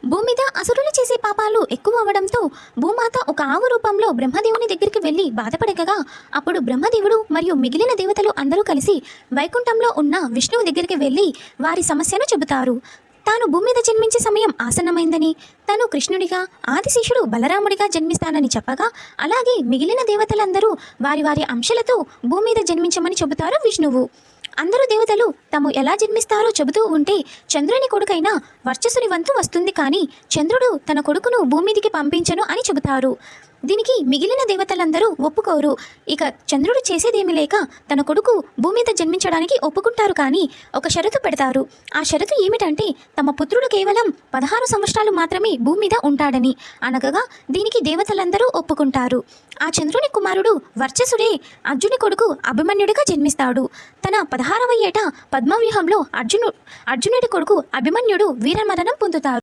భూమి మీద అసురులు చేసే పాపాలు ఎక్కువ అవడంతో భూమాత ఒక ఆవు రూపంలో బ్రహ్మదేవుని దగ్గరికి వెళ్ళి బాధపడగా అప్పుడు బ్రహ్మదేవుడు మరియు మిగిలిన దేవతలు అందరూ కలిసి వైకుంఠంలో ఉన్న విష్ణువు దగ్గరికి వెళ్ళి వారి సమస్యను చెబుతారు. తాను భూమి మీద జన్మించే సమయం ఆసన్నమైందని, తను కృష్ణుడిగా ఆదిశేషుడు బలరాముడిగా జన్మిస్తానని చెప్పగా అలాగే మిగిలిన దేవతలందరూ వారి వారి అంశలతో భూమి మీద జన్మించమని చెబుతారు విష్ణువు. అందరూ దేవతలు తాము ఎలా జన్మిస్తారో చెబుతూ ఉంటే చంద్రుని కొడుకైన వర్చస్సుని వంతు వస్తుంది, కానీ చంద్రుడు తన కొడుకును భూమి మీదికి పంపించను అని చెబుతారు. దీనికి మిగిలిన దేవతలందరూ ఒప్పుకోరు. ఇక చంద్రుడు చేసేదేమీ లేక తన కొడుకు భూమి మీద జన్మించడానికి ఒప్పుకుంటారు, కానీ ఒక షరతు పెడతారు. ఆ షరతు ఏమిటంటే తమ పుత్రుడు కేవలం 16 సంవత్సరాలు మాత్రమే భూమి మీద ఉంటాడని. అనగా దీనికి దేవతలందరూ ఒప్పుకుంటారు. ఆ చంద్రుని కుమారుడు వర్చసుడే అర్జుని కొడుకు అభిమన్యుడిగా జన్మిస్తాడు. తన 16వ ఏట పద్మవ్యూహంలో అర్జునుడి కొడుకు అభిమన్యుడు వీరమరణం పొందుతారు.